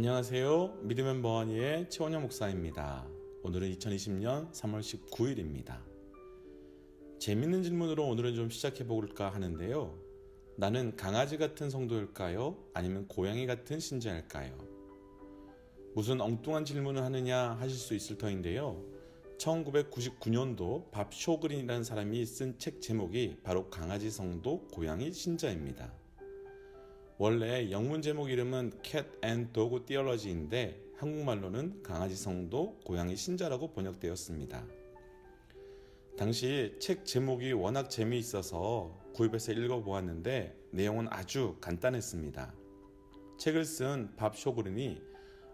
안녕하세요. 믿음의 보안이의 최원영 목사입니다. 오늘은 2020년 3월 19일입니다. 재밌는 질문으로 오늘은 좀 시작해 볼까 하는데요. 나는 강아지 같은 성도일까요? 아니면 고양이 같은 신자일까요? 무슨 엉뚱한 질문을 하느냐 하실 수 있을 터인데요. 1999년도 밥 쇼그린이라는 사람이 쓴 책 제목이 바로 강아지 성도, 고양이 신자입니다. 원래 영문 제목 이름은 Cat and Dog Theology인데 한국말로는 강아지 성도, 고양이 신자라고 번역되었습니다. 당시 책 제목이 워낙 재미있어서 구입해서 읽어보았는데 내용은 아주 간단했습니다. 책을 쓴 밥 쇼그린이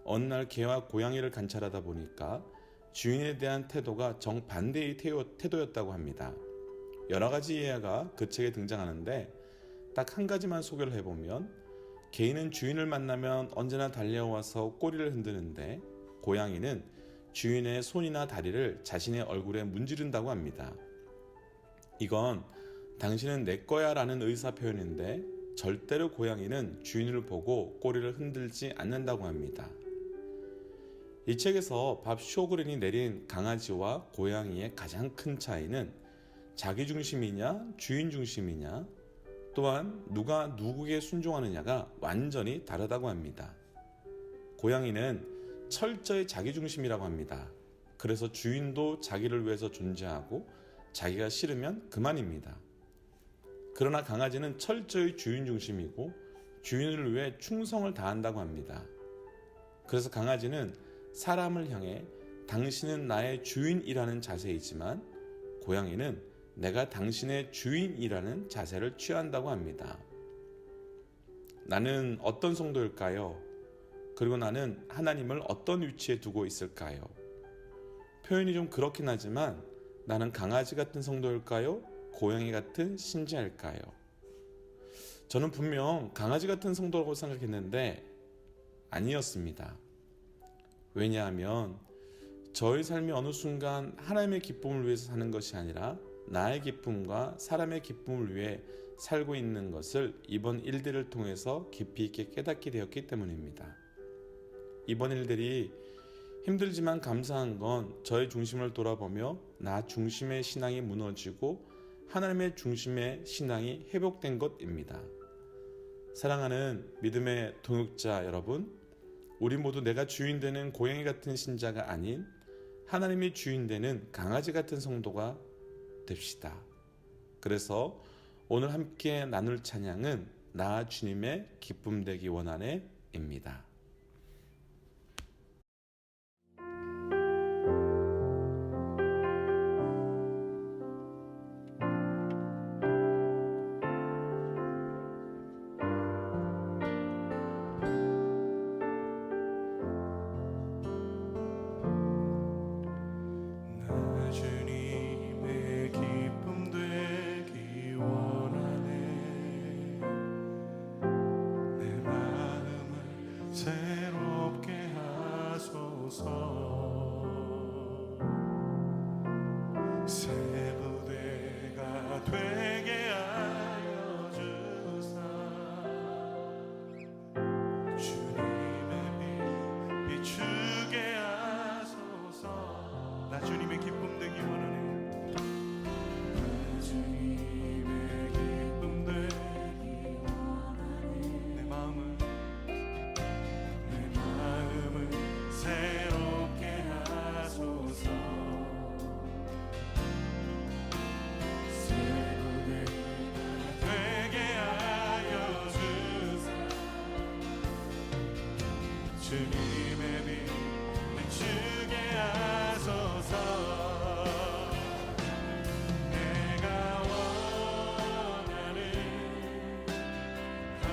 어느 날 개와 고양이를 관찰하다 보니까 주인에 대한 태도가 정반대의 태도였다고 합니다. 여러 가지 예화가 그 책에 등장하는데 딱 한 가지만 소개를 해보면 개는 주인을 만나면 언제나 달려와서 꼬리를 흔드는데 고양이는 주인의 손이나 다리를 자신의 얼굴에 문지른다고 합니다. 이건 당신은 내 거야 라는 의사 표현인데 절대로 고양이는 주인을 보고 꼬리를 흔들지 않는다고 합니다. 이 책에서 밥 쇼그린이 내린 강아지와 고양이의 가장 큰 차이는 자기 중심이냐 주인 중심이냐 또한 누가 누구에게 순종하느냐가 완전히 다르다고 합니다. 고양이는 철저히 자기 중심이라고 합니다. 그래서 주인도 자기를 위해서 존재하고 자기가 싫으면 그만입니다. 그러나 강아지는 철저히 주인 중심이고 주인을 위해 충성을 다한다고 합니다. 그래서 강아지는 사람을 향해 당신은 나의 주인이라는 자세이지만 고양이는 내가 당신의 주인이라는 자세를 취한다고 합니다. 나는 어떤 성도일까요? 그리고 나는 하나님을 어떤 위치에 두고 있을까요? 표현이 좀 그렇긴 하지만 나는 강아지 같은 성도일까요? 고양이 같은 신자일까요? 저는 분명 강아지 같은 성도라고 생각했는데 아니었습니다. 왜냐하면 저의 삶이 어느 순간 하나님의 기쁨을 위해서 사는 것이 아니라 나의 기쁨과 사람의 기쁨을 위해 살고 있는 것을 이번 일들을 통해서 깊이 있게 깨닫게 되었기 때문입니다. 이번 일들이 힘들지만 감사한 건 저의 중심을 돌아보며 나 중심의 신앙이 무너지고 하나님의 중심의 신앙이 회복된 것입니다. 사랑하는 믿음의 동역자 여러분, 우리 모두 내가 주인 되는 고양이 같은 신자가 아닌 하나님이 주인 되는 강아지 같은 성도가 됩시다. 그래서 오늘 함께 나눌 찬양은 나 주님의 기쁨 되기 원하네 입니다. 주님의 기쁨 되기 원하네. 주님의 기쁨 되기 원하네. 내 마음을 새롭게 하소서. 새부대가 되게 하여 주사. 주님의 빛 비추게 하소서. 내가 원하는 한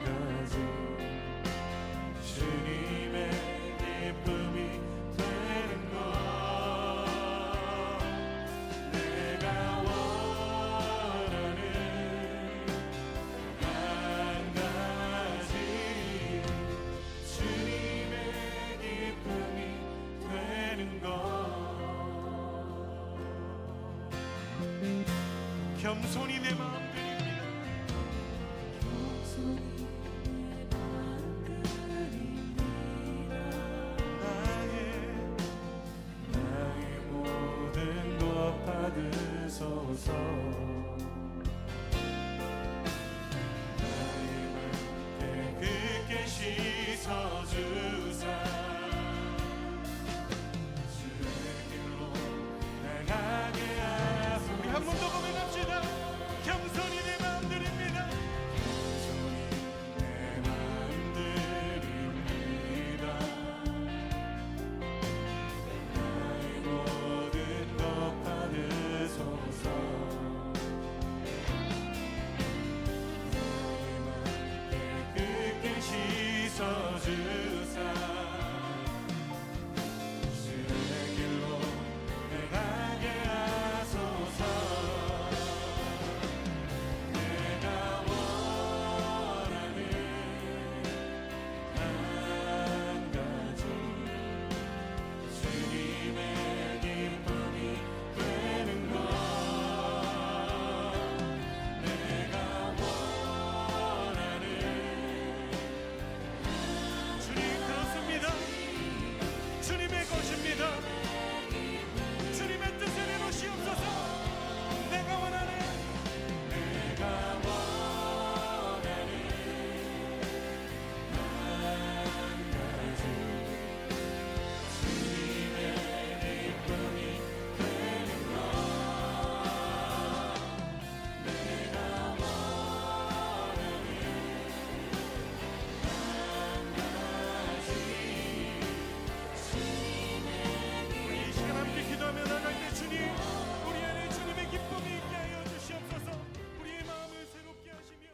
가지 주님의 기쁨이 되는 것. 내가 원하는 한 가지 주님의 기쁨이 되는 것. 겸손히 내 마음 드립니다. 겸손히 내 마음 드립니다. 받으소서. 나의 깊게 씻어주사 주의 길로 나가게 하소서. 우리 한 번 더 고백합시다. 겸손히 내 마음 드립니다. 겸손히 내 마음 드립니다. 나의 모든 것 받으소서. 나의 마음 깨끗게 씻어주사 주의 길로 나가게 하소서. 내가 원하는 한 가지 주님의 기쁨이 되는 것. 내가 원하는 주님 그렇습니다. 주님의 것입니다. 주님의 뜻을 이루시옵소서. 내가 원하는 한 가지 주님의 기쁨이 되는 것. 내가 원하는 한 가지 우리 이 시간 함께 기도하며 나갈 때 주님, 우리 안에 주님의 기쁨이 있게 하여 주시옵소서. 우리의 마음을 새롭게 하시며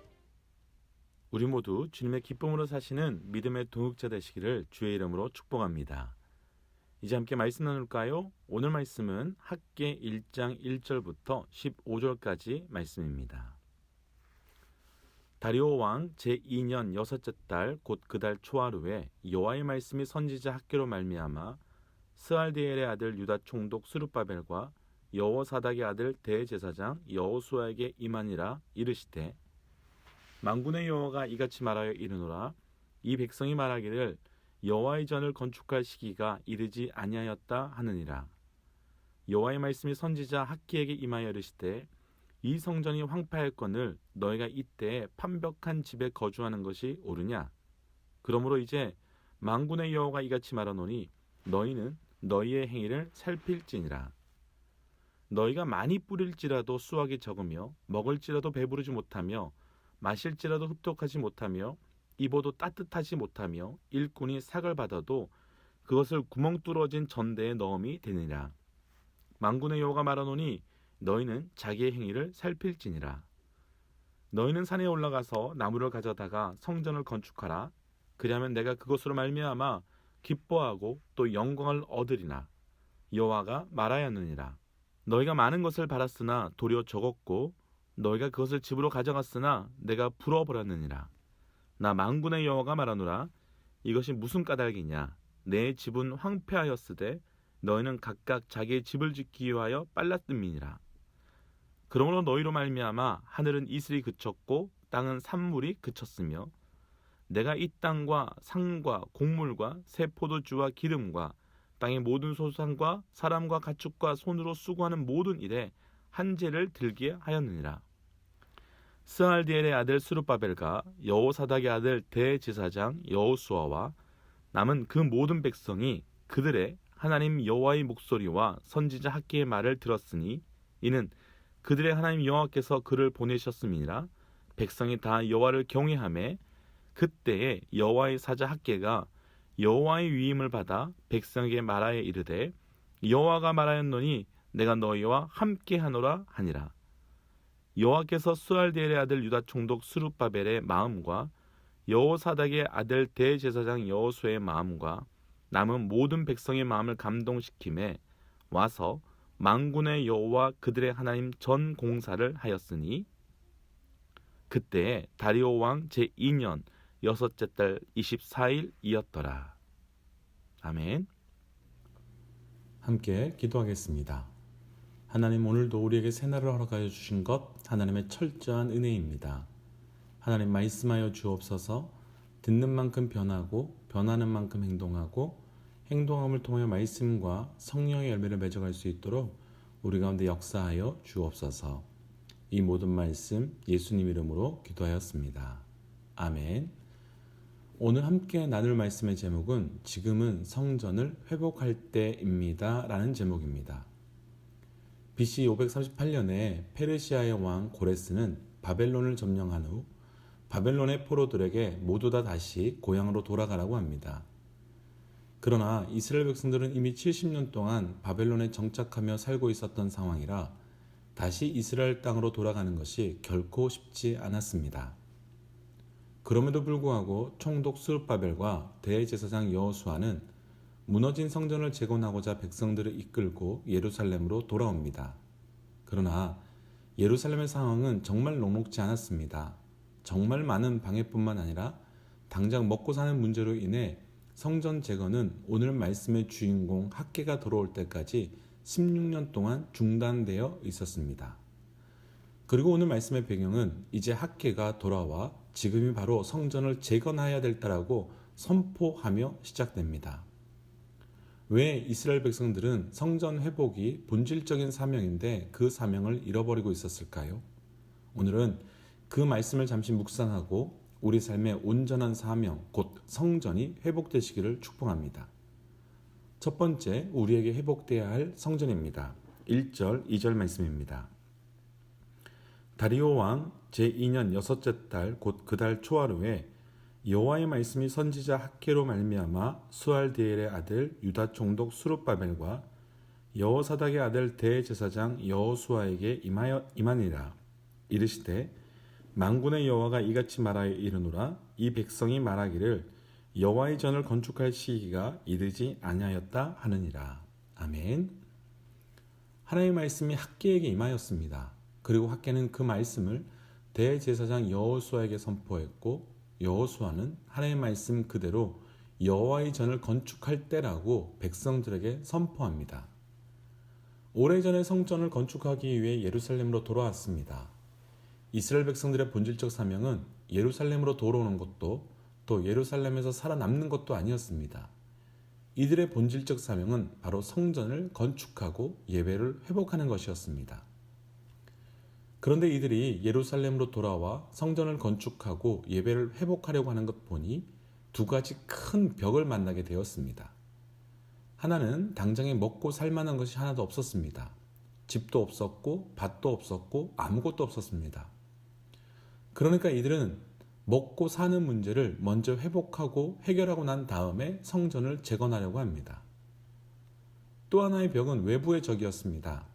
우리 모두 주님의 기쁨으로 사시는 믿음의 동역자 되시기를 주의 이름으로 축복합니다. 이제 함께 말씀 나눌까요? 오늘 말씀은 학개 1장 1절부터 15절까지 말씀입니다. 다리오 왕 제2년 여섯째 달 곧 그 달 초하루에 여호와의 말씀이 선지자 학개로 말미암아 스알디엘의 아들 유다 총독 스룹바벨과 여호사닥의 아들 대제사장 여호수아에게 임하니라. 이르시되 만군의 여호와가 이같이 말하여 이르노라. 이 백성이 말하기를 여호와의 전을 건축할 시기가 이르지 아니하였다 하느니라. 여호와의 말씀이 선지자 학기에게 임하여 이르시되 이 성전이 황폐할건을 너희가 이때에 판벽한 집에 거주하는 것이 옳으냐. 그러므로 이제 만군의 여호와가 이같이 말하노니 너희는 너희의 행위를 살필지니라. 너희가 많이 뿌릴지라도 수확이 적으며 먹을지라도 배부르지 못하며 마실지라도 흡독하지 못하며 입어도 따뜻하지 못하며 일꾼이 삭을 받아도 그것을 구멍 뚫어진 전대에 넣음이 되느니라. 만군의 여호와가 말하노니 너희는 자기의 행위를 살필지니라. 너희는 산에 올라가서 나무를 가져다가 성전을 건축하라. 그리하면 내가 그것으로 말미암아 기뻐하고 또 영광을 얻으리나. 여호와가 말하였느니라. 너희가 많은 것을 받았으나 도리어 적었고 너희가 그것을 집으로 가져갔으나 내가 불어버렸느니라. 나 만군의 여호와가 말하노라. 이것이 무슨 까닭이냐. 내 집은 황폐하였으되 너희는 각각 자기의 집을 짓기 위하여 빨랐음이니라. 그러므로 너희로 말미암아 하늘은 이슬이 그쳤고 땅은 산물이 그쳤으며 내가 이 땅과 상과 곡물과 새 포도주와 기름과 땅의 모든 소산과 사람과 가축과 손으로 수고하는 모든 일에 한제를 들게 하였느니라. 스알디엘의 아들 스룹바벨과 여호사닥의 아들 대제사장 여호수아와 남은 그 모든 백성이 그들의 하나님 여호와의 목소리와 선지자 학기의 말을 들었으니 이는 그들의 하나님 여호와께서 그를 보내셨음이니라. 백성이 다 여호와를 경외하며 그때에 여호와의 사자 학기가 여호와의 위임을 받아 백성에게 말하여 이르되 여호와가 말하였노니 내가 너희와 함께하노라 하니라. 여호와께서 스알디엘의 아들 유다 총독 스룹바벨의 마음과 여호사닥의 아들 대제사장 여호수아의 마음과 남은 모든 백성의 마음을 감동시키매 와서 만군의 여호와 그들의 하나님 전 공사를 하였으니 그때에 다리오 왕 제2년 여섯째 달 24일이었더라. 아멘. 함께 기도하겠습니다. 하나님, 오늘도 우리에게 새날을 허락하여 주신 것 하나님의 철저한 은혜입니다. 하나님, 말씀하여 주옵소서. 듣는 만큼 변하고 변하는 만큼 행동하고 행동함을 통하여 말씀과 성령의 열매를 맺어갈 수 있도록 우리 가운데 역사하여 주옵소서. 이 모든 말씀 예수님 이름으로 기도하였습니다. 아멘. 오늘 함께 나눌 말씀의 제목은 지금은 성전을 회복할 때입니다 라는 제목입니다. BC 538년에 페르시아의 왕 고레스는 바벨론을 점령한 후 바벨론의 포로들에게 모두 다 다시 고향으로 돌아가라고 합니다. 그러나 이스라엘 백성들은 이미 70년 동안 바벨론에 정착하며 살고 있었던 상황이라 다시 이스라엘 땅으로 돌아가는 것이 결코 쉽지 않았습니다. 그럼에도 불구하고 총독 스룹바벨과 대제사장 여호수아는 무너진 성전을 재건하고자 백성들을 이끌고 예루살렘으로 돌아옵니다. 그러나 예루살렘의 상황은 정말 녹록지 않았습니다. 정말 많은 방해뿐만 아니라 당장 먹고 사는 문제로 인해 성전 재건은 오늘 말씀의 주인공 학개가 돌아올 때까지 16년 동안 중단되어 있었습니다. 그리고 오늘 말씀의 배경은 이제 학개가 돌아와 지금이 바로 성전을 재건해야 될 때라고 선포하며 시작됩니다. 왜 이스라엘 백성들은 성전 회복이 본질적인 사명인데 그 사명을 잃어버리고 있었을까요? 오늘은 그 말씀을 잠시 묵상하고 우리 삶의 온전한 사명, 곧 성전이 회복되시기를 축복합니다. 첫 번째, 우리에게 회복되어야 할 성전입니다. 1절, 2절 말씀입니다. 다리오 왕 제2년 여섯째 달 곧 그 달 초하루에 여호와의 말씀이 선지자 학개로 말미암아 수알디엘의 아들 유다 총독 스룹바벨과 여호사닥의 아들 대제사장 여호수아에게 임하니라. 이르시되 만군의 여호와가 이같이 말하여 이르노라. 이 백성이 말하기를 여호와의 전을 건축할 시기가 이르지 아니하였다 하느니라. 아멘. 하나님의 말씀이 학개에게 임하였습니다. 그리고 학개는 그 말씀을 대제사장 여호수아에게 선포했고 여호수아는 하나님의 말씀 그대로 여호와의 전을 건축할 때라고 백성들에게 선포합니다. 오래전에 성전을 건축하기 위해 예루살렘으로 돌아왔습니다. 이스라엘 백성들의 본질적 사명은 예루살렘으로 돌아오는 것도 또 예루살렘에서 살아남는 것도 아니었습니다. 이들의 본질적 사명은 바로 성전을 건축하고 예배를 회복하는 것이었습니다. 그런데 이들이 예루살렘으로 돌아와 성전을 건축하고 예배를 회복하려고 하는 것 보니 두 가지 큰 벽을 만나게 되었습니다. 하나는 당장에 먹고 살만한 것이 하나도 없었습니다. 집도 없었고 밭도 없었고 아무것도 없었습니다. 그러니까 이들은 먹고 사는 문제를 먼저 회복하고 해결하고 난 다음에 성전을 재건하려고 합니다. 또 하나의 벽은 외부의 적이었습니다.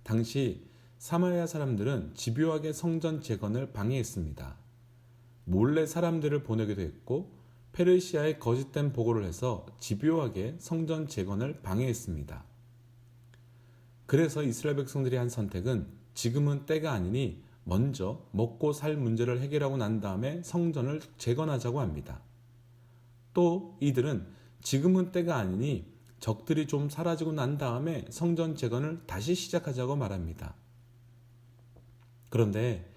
당시 사마리아 사람들은 집요하게 성전 재건을 방해했습니다. 몰래 사람들을 보내기도 했고 페르시아에 거짓된 보고를 해서 집요하게 성전 재건을 방해했습니다. 그래서 이스라엘 백성들이 한 선택은 지금은 때가 아니니 먼저 먹고 살 문제를 해결하고 난 다음에 성전을 재건하자고 합니다. 또 이들은 지금은 때가 아니니 적들이 좀 사라지고 난 다음에 성전 재건을 다시 시작하자고 말합니다. 그런데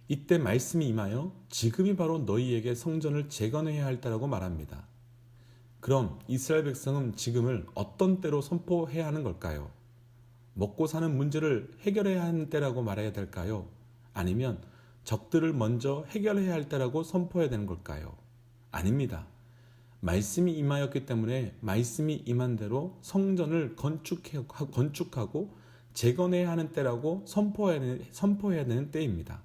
이때 말씀이 임하여 지금이 바로 너희에게 성전을 재건해야 할 때라고 말합니다. 그럼 이스라엘 백성은 지금을 어떤 때로 선포해야 하는 걸까요? 먹고 사는 문제를 해결해야 하는 때라고 말해야 될까요? 아니면 적들을 먼저 해결해야 할 때라고 선포해야 되는 걸까요? 아닙니다. 말씀이 임하였기 때문에 말씀이 임한 대로 성전을 건축하고 재건해야 하는 때라고 선포해야 되는 때입니다.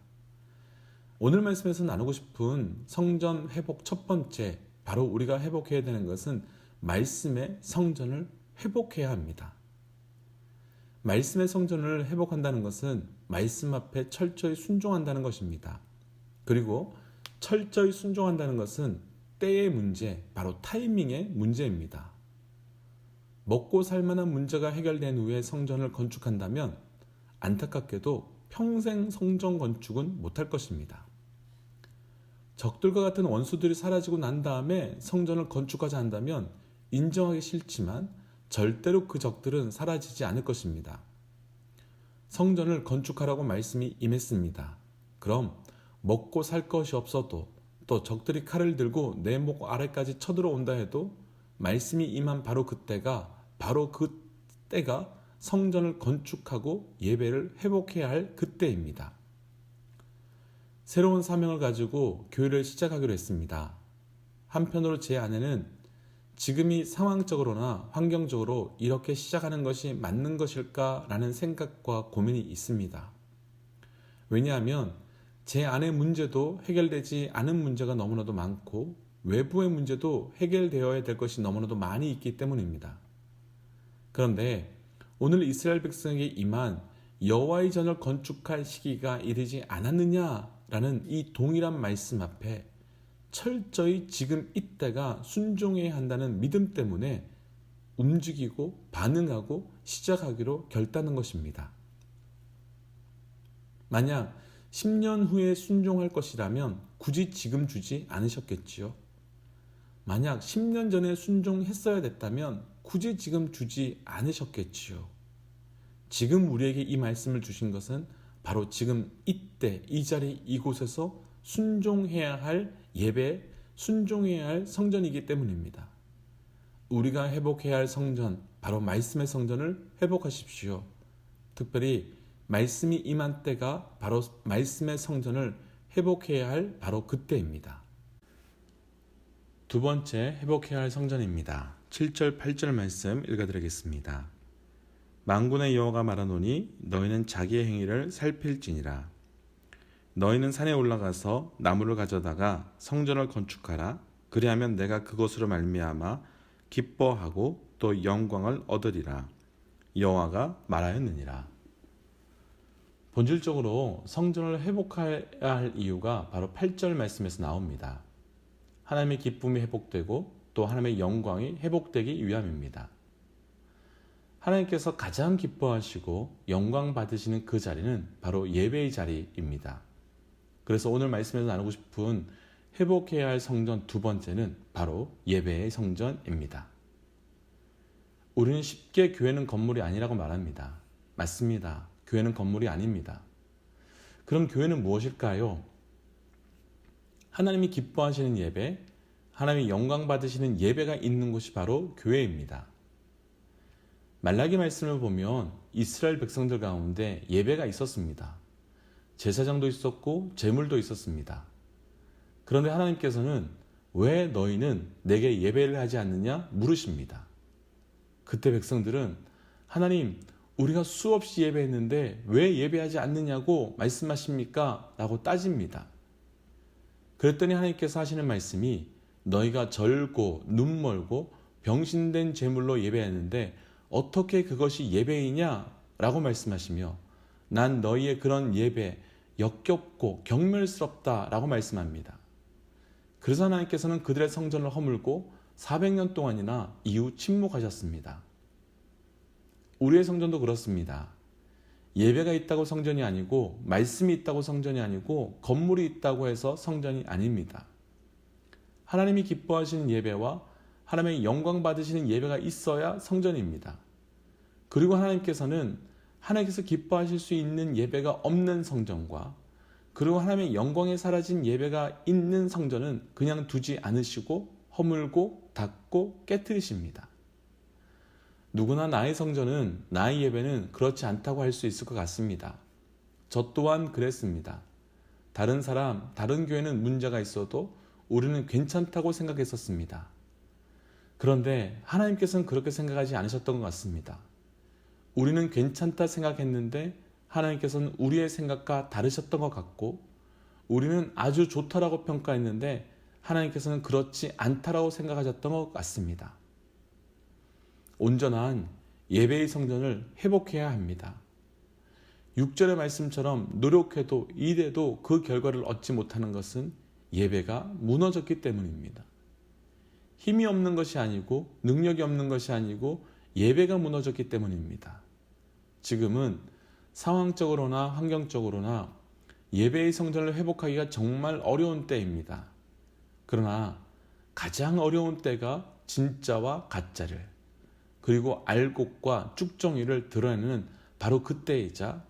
오늘 말씀에서 나누고 싶은 성전 회복 첫 번째, 바로 우리가 회복해야 되는 것은 말씀의 성전을 회복해야 합니다. 말씀의 성전을 회복한다는 것은 말씀 앞에 철저히 순종한다는 것입니다. 그리고 철저히 순종한다는 것은 때의 문제, 바로 타이밍의 문제입니다. 먹고 살만한 문제가 해결된 후에 성전을 건축한다면 안타깝게도 평생 성전 건축은 못할 것입니다. 적들과 같은 원수들이 사라지고 난 다음에 성전을 건축하자 한다면 인정하기 싫지만 절대로 그 적들은 사라지지 않을 것입니다. 성전을 건축하라고 말씀이 임했습니다. 그럼 먹고 살 것이 없어도 또 적들이 칼을 들고 내 목 아래까지 쳐들어온다 해도 말씀이 임한 바로 그 때가 성전을 건축하고 예배를 회복해야 할 그때입니다. 새로운 사명을 가지고 교회를 시작하기로 했습니다. 한편으로 제 아내는 지금이 상황적으로나 환경적으로 이렇게 시작하는 것이 맞는 것일까라는 생각과 고민이 있습니다. 왜냐하면 제 안의 문제도 해결되지 않은 문제가 너무나도 많고 외부의 문제도 해결되어야 될 것이 너무나도 많이 있기 때문입니다. 그런데 오늘 이스라엘 백성에게 임한 여호와의 전을 건축할 시기가 이르지 않았느냐라는 이 동일한 말씀 앞에 철저히 지금 이때가 순종해야 한다는 믿음 때문에 움직이고 반응하고 시작하기로 결단한 것입니다. 만약 10년 후에 순종할 것이라면 굳이 지금 주지 않으셨겠지요. 만약 10년 전에 순종했어야 됐다면 굳이 지금 주지 않으셨겠지요. 지금 우리에게 이 말씀을 주신 것은 바로 지금 이때 이 자리 이곳에서 순종해야 할 예배, 순종해야 할 성전이기 때문입니다. 우리가 회복해야 할 성전, 바로 말씀의 성전을 회복하십시오. 특별히 말씀이 임한 때가 바로 말씀의 성전을 회복해야 할 바로 그때입니다. 두 번째 회복해야 할 성전입니다. 7절 8절 말씀 읽어드리겠습니다. 만군의 여호와가 말하노니 너희는 자기의 행위를 살필지니라. 너희는 산에 올라가서 나무를 가져다가 성전을 건축하라. 그리하면 내가 그것으로 말미암아 기뻐하고 또 영광을 얻으리라. 여호와가 말하였느니라. 본질적으로 성전을 회복해야 할 이유가 바로 8절 말씀에서 나옵니다. 하나님의 기쁨이 회복되고 또 하나님의 영광이 회복되기 위함입니다. 하나님께서 가장 기뻐하시고 영광 받으시는 그 자리는 바로 예배의 자리입니다. 그래서 오늘 말씀에서 나누고 싶은 회복해야 할 성전 두 번째는 바로 예배의 성전입니다. 우리는 쉽게 교회는 건물이 아니라고 말합니다. 맞습니다. 교회는 건물이 아닙니다. 그럼 교회는 무엇일까요? 하나님이 기뻐하시는 예배, 하나님이 영광 받으시는 예배가 있는 곳이 바로 교회입니다. 말라기 말씀을 보면 이스라엘 백성들 가운데 예배가 있었습니다. 제사장도 있었고 제물도 있었습니다. 그런데 하나님께서는 왜 너희는 내게 예배를 하지 않느냐 물으십니다. 그때 백성들은 하나님, 우리가 수없이 예배했는데 왜 예배하지 않느냐고 말씀하십니까? 라고 따집니다. 그랬더니 하나님께서 하시는 말씀이 너희가 절고 눈멀고 병신된 제물로 예배했는데 어떻게 그것이 예배이냐? 라고 말씀하시며 난 너희의 그런 예배 역겹고 경멸스럽다 라고 말씀합니다. 그래서 하나님께서는 그들의 성전을 허물고 400년 동안이나 이후 침묵하셨습니다. 우리의 성전도 그렇습니다. 예배가 있다고 성전이 아니고 말씀이 있다고 성전이 아니고 건물이 있다고 해서 성전이 아닙니다. 하나님이 기뻐하시는 예배와 하나님의 영광 받으시는 예배가 있어야 성전입니다. 그리고 하나님께서는 하나님께서 기뻐하실 수 있는 예배가 없는 성전과 그리고 하나님의 영광에 사라진 예배가 있는 성전은 그냥 두지 않으시고 허물고 닫고 깨뜨리십니다. 누구나 나의 성전은, 나의 예배는 그렇지 않다고 할 수 있을 것 같습니다. 저 또한 그랬습니다. 다른 사람, 다른 교회는 문제가 있어도 우리는 괜찮다고 생각했었습니다. 그런데 하나님께서는 그렇게 생각하지 않으셨던 것 같습니다. 우리는 괜찮다 생각했는데 하나님께서는 우리의 생각과 다르셨던 것 같고 우리는 아주 좋다라고 평가했는데 하나님께서는 그렇지 않다라고 생각하셨던 것 같습니다. 온전한 예배의 성전을 회복해야 합니다. 6절의 말씀처럼 노력해도 일해도 그 결과를 얻지 못하는 것은 예배가 무너졌기 때문입니다. 힘이 없는 것이 아니고 능력이 없는 것이 아니고 예배가 무너졌기 때문입니다. 지금은 상황적으로나 환경적으로나 예배의 성전을 회복하기가 정말 어려운 때입니다. 그러나 가장 어려운 때가 진짜와 가짜를 그리고 알곡과 쭉정이를 드러내는 바로 그때이자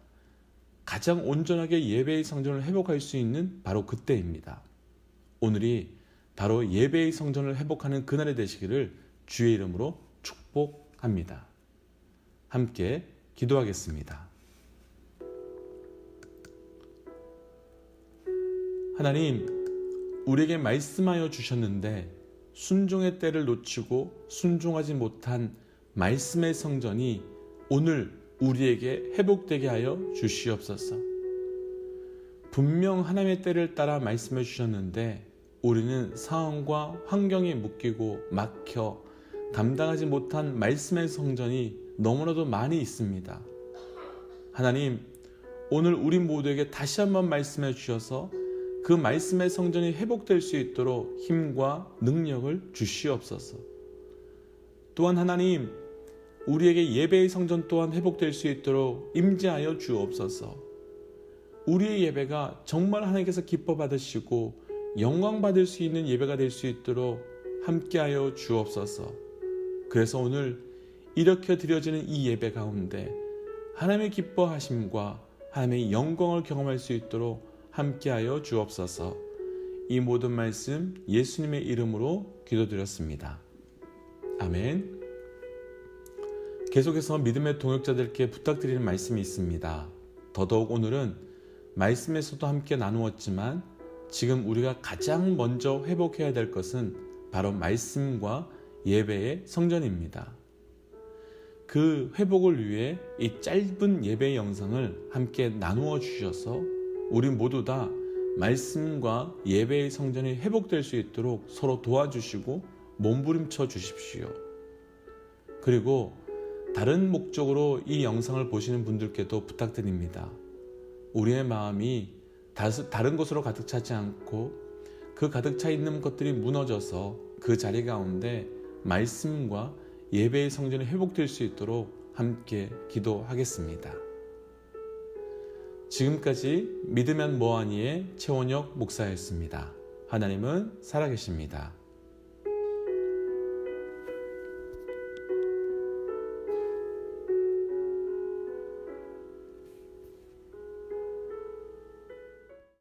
가장 온전하게 예배의 성전을 회복할 수 있는 바로 그때입니다. 오늘이 바로 예배의 성전을 회복하는 그날이 되시기를 주의 이름으로 축복합니다. 함께 기도하겠습니다. 하나님, 우리에게 말씀하여 주셨는데 순종의 때를 놓치고 순종하지 못한 말씀의 성전이 오늘 우리에게 회복되게 하여 주시옵소서. 분명 하나님의 때를 따라 말씀해 주셨는데 우리는 상황과 환경에 묶이고 막혀 감당하지 못한 말씀의 성전이 너무나도 많이 있습니다. 하나님, 오늘 우리 모두에게 다시 한번 말씀해 주셔서 그 말씀의 성전이 회복될 수 있도록 힘과 능력을 주시옵소서. 또한 하나님, 우리에게 예배의 성전 또한 회복될 수 있도록 임재하여 주옵소서. 우리의 예배가 정말 하나님께서 기뻐 받으시고 영광 받을 수 있는 예배가 될 수 있도록 함께하여 주옵소서. 그래서 오늘 이렇게 드려지는 이 예배 가운데 하나님의 기뻐하심과 하나님의 영광을 경험할 수 있도록 함께하여 주옵소서. 이 모든 말씀 예수님의 이름으로 기도드렸습니다. 아멘. 계속해서 믿음의 동역자들께 부탁드리는 말씀이 있습니다. 더더욱 오늘은 말씀에서도 함께 나누었지만 지금 우리가 가장 먼저 회복해야 될 것은 바로 말씀과 예배의 성전입니다. 그 회복을 위해 이 짧은 예배 영상을 함께 나누어 주셔서 우리 모두 다 말씀과 예배의 성전이 회복될 수 있도록 서로 도와주시고 몸부림쳐 주십시오. 그리고 다른 목적으로 이 영상을 보시는 분들께도 부탁드립니다. 우리의 마음이 다른 곳으로 가득 차지 않고 그 가득 차 있는 것들이 무너져서 그 자리 가운데 말씀과 예배의 성전이 회복될 수 있도록 함께 기도하겠습니다. 지금까지 믿으면 뭐하니의 최원혁 목사였습니다. 하나님은 살아계십니다.